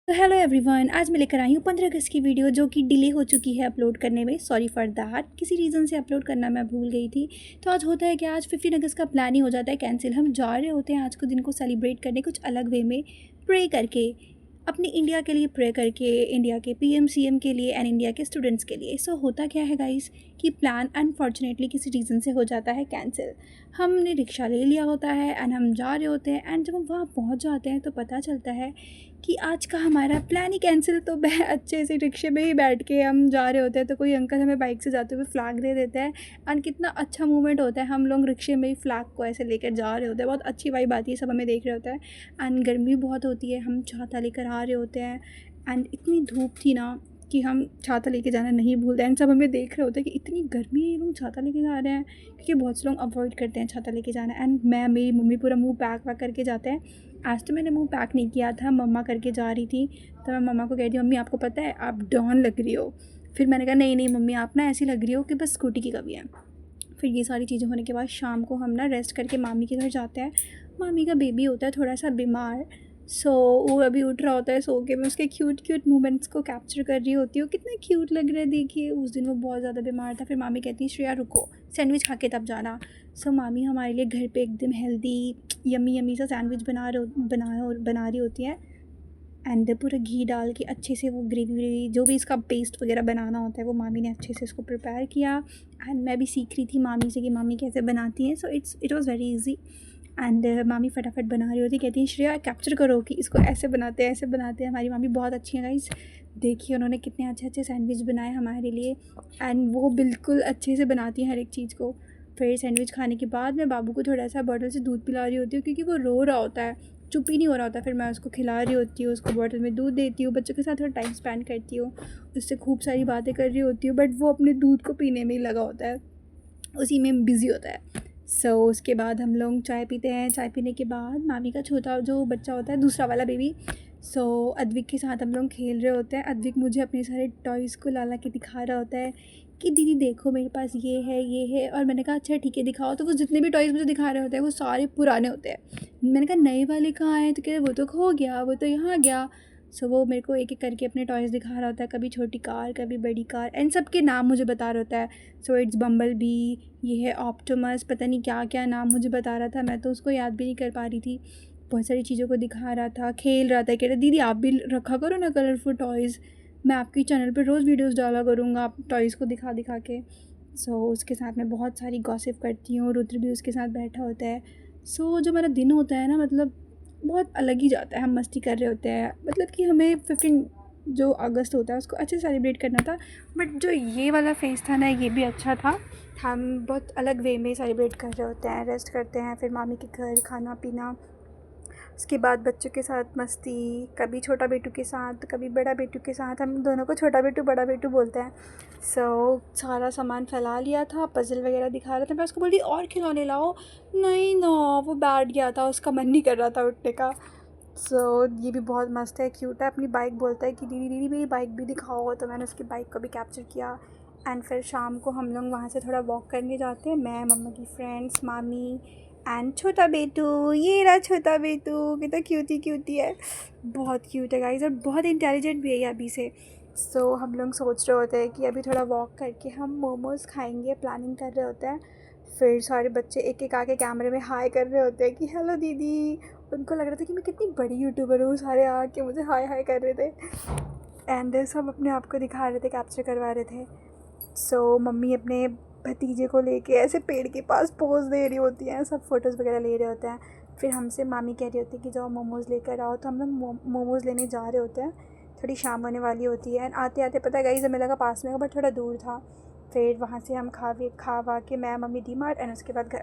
तो hello everyone, आज मैं लेकर आई हूँ 15 अगस्त की वीडियो जो कि डिले हो चुकी है अपलोड करने में। सॉरी फॉर दैट, किसी रीज़न से अपलोड करना मैं भूल गई थी। तो आज होता है कि आज 15 अगस्त का प्लान ही हो जाता है कैंसिल। हम जा रहे होते हैं आज को दिन को सेलिब्रेट करने कुछ अलग वे में, प्रे करके, अपनी इंडिया के लिए प्रे करके, इंडिया के पीएम सीएम के लिए एंड इंडिया के स्टूडेंट्स के लिए। सो होता क्या है गाइस कि प्लान अनफॉर्चुनेटली किसी रीज़न से हो जाता है कैंसिल। हमने रिक्शा ले लिया होता है एंड हम जा रहे होते हैं एंड जब हम वहाँ पहुँच जाते हैं तो पता चलता है कि आज का हमारा प्लान ही कैंसिल। तो अच्छे से रिक्शे में ही बैठ के हम जा रहे होते हैं तो कोई अंकल हमें बाइक से जाते हुए फ्लैग दे देता है एंड कितना अच्छा मूवमेंट होता है। हम लोग रिक्शे में ही फ्लैग को ऐसे लेकर जा रहे होते हैं, बहुत अच्छी वाइब आती है, सब हमें देख रहे होता है एंड गर्मी बहुत होती है। हम छाता लेकर आ रहे होते हैं एंड इतनी धूप थी ना कि हम छाता लेके जाना नहीं भूलते एंड सब हमें देख रहे होते हैं कि इतनी गर्मी है, ये लोग छाता लेके जा रहे हैं, क्योंकि बहुत से लोग अवॉइड करते हैं छाता लेके जाना। एंड मेरी मम्मी पूरा मुंह पैक वैक करके जाते हैं। आज तो मैंने मुंह पैक नहीं किया था, मम्मा करके जा रही थी तो मैं मम्मा को कह रही मम्मी आपको पता है आप डॉन लग रही हो। फिर मैंने कहा नहीं नहीं मम्मी आप ना ऐसी लग रही हो कि बस स्कूटी की कमी है। फिर ये सारी चीज़ें होने के बाद शाम को हम ना रेस्ट करके मामी के घर जाते हैं। मामी का बेबी होता है थोड़ा सा बीमार, सो वो अभी उठ रहा होता है सो के। मैं उसके क्यूट क्यूट मोमेंट्स को कैप्चर कर रही होती हूँ, कितना क्यूट लग रहा है देखिए। उस दिन वो बहुत ज़्यादा बीमार था। फिर मामी कहती है श्रेया रुको, सैंडविच खा के तब जाना। सो मामी हमारे लिए घर पे एकदम हेल्दी यमी यमी सा सैंडविच बना रही होती है एंड पूरा घी डाल के अच्छे से वो ग्रेवी व्रेवी जो भी इसका पेस्ट वगैरह बनाना होता है वो मामी ने अच्छे से इसको प्रिपेयर किया। एंड मैं भी सीख रही थी मामी से कि मामी कैसे बनाती हैं। So it was very easy and मामी फटाफट बना रही होती, कहती हैं श्रेया कैप्चर करो कि इसको ऐसे बनाते हैं ऐसे बनाते हैं। हमारी मामी बहुत अच्छी है गाइस, देखिए उन्होंने कितने अच्छे अच्छे सैंडविच बनाए हमारे लिए एंड वो बिल्कुल अच्छे से बनाती हैं हर एक चीज़ को। फिर सैंडविच खाने के बाद मैं बाबू को थोड़ा सा बॉटल से दूध पिला रही होती हूँ क्योंकि वो रो रहा होता है, चुप ही नहीं हो रहा होता। फिर मैं उसको खिला रही होती हूँ, उसको बॉटल में दूध देती हूँ, बच्चों के साथ थोड़ा टाइम स्पेंड करती हूँ, उससे खूब सारी बातें कर रही होती हूँ, बट वो अपने दूध को पीने में ही लगा होता है, उसी में बिज़ी होता है। उसके बाद हम लोग चाय पीते हैं। चाय पीने के बाद मामी का छोटा जो बच्चा होता है दूसरा वाला बेबी, अद्विक के साथ हम लोग खेल रहे होते हैं। अद्विक मुझे अपने सारे टॉयज़ को ला के दिखा रहा होता है कि दीदी देखो मेरे पास ये है। और मैंने कहा अच्छा ठीक है दिखाओ। तो वो जितने भी टॉयज़ मुझे दिखा रहे होते हैं वो सारे पुराने होते हैं। मैंने कहा नए वाले कहाँ हैं, तो कह रहे वो तो खो गया, वो तो यहाँ गया। वो मेरे को एक एक करके अपने टॉयज़ दिखा रहा होता है, कभी छोटी कार कभी बड़ी कार एंड सबके नाम मुझे बता रहा होता है। इट्स बम्बल बी, ये है ऑप्टिमस, पता नहीं क्या क्या नाम मुझे बता रहा था, मैं तो उसको याद भी नहीं कर पा रही थी। बहुत सारी चीज़ों को दिखा रहा था, खेल रहा था, कह रहा दीदी आप भी रखा करो ना कलरफुल टॉयज़, मैं आपके चैनल पे रोज़ वीडियोस डाला करूँगा आप टॉयज़ को दिखा दिखा के। उसके साथ मैं बहुत सारी गॉसिप करती हूँ, रुद्र भी उसके साथ बैठा होता है। जो मेरा दिन होता है ना मतलब बहुत अलग ही जाता है। हम मस्ती कर रहे होते हैं, मतलब कि हमें 15 जो अगस्त होता है उसको अच्छे से सेलिब्रेट करना था, बट जो ये वाला फेज़ था ना ये भी अच्छा था। हम बहुत अलग वे में सेलिब्रेट कर रहे होते हैं, रेस्ट करते हैं, फिर मामी के घर खाना पीना, उसके बाद बच्चों के साथ मस्ती, कभी छोटा बेटू के साथ कभी बड़ा बेटू के साथ। हम दोनों को छोटा बेटू बड़ा बेटू बोलते हैं। सारा सामान फैला लिया था, पज़ल वगैरह दिखा रहा था, मैं उसको बोल रही और खिलौने लाओ, नहीं ना वो बैठ गया था, उसका मन नहीं कर रहा था उठने का। ये भी बहुत मस्त है, क्यूट है। अपनी बाइक बोलता है कि दीदी दीदी मेरी बाइक भी दिखाओ, तो मैंने उसकी बाइक को भी कैप्चर किया। एंड फिर शाम को हम लोग वहाँ से थोड़ा वॉक करने जाते हैं, मैं मम्मा की फ्रेंड्स मामी एंड छोटा बेटू। ये रहा छोटा बेटू, कितना क्यूटी है, बहुत क्यूट है गाइस और बहुत इंटेलिजेंट भी है ये अभी से। हम लोग सोच रहे होते हैं कि अभी थोड़ा वॉक करके हम मोमोज़ खाएंगे, प्लानिंग कर रहे होते हैं। फिर सारे बच्चे एक एक आके कैमरे में हाय कर रहे होते हैं कि हेलो दीदी। उनको लग रहा था कि मैं कितनी बड़ी यूट्यूबर हूँ, सारे आके मुझे हाय हाय कर रहे थे एंड सब अपने आप को दिखा रहे थे, कैप्चर करवा रहे थे। मम्मी अपने भतीजे को लेके ऐसे पेड़ के पास पोज दे रही होती हैं, सब फ़ोटोज़ वगैरह ले रहे होते हैं। फिर हमसे मामी कह रही होती है कि जाओ मोमोज़ लेकर आओ, तो हम लोग मोमोज़ लेने जा रहे होते हैं। थोड़ी शाम होने वाली होती है एंड आते आते पता है गाइस हमें लगा पास में बट थोड़ा दूर था। फिर वहाँ से हम खा वा के मैं मम्मी डी मार्ट एंड उसके बाद घर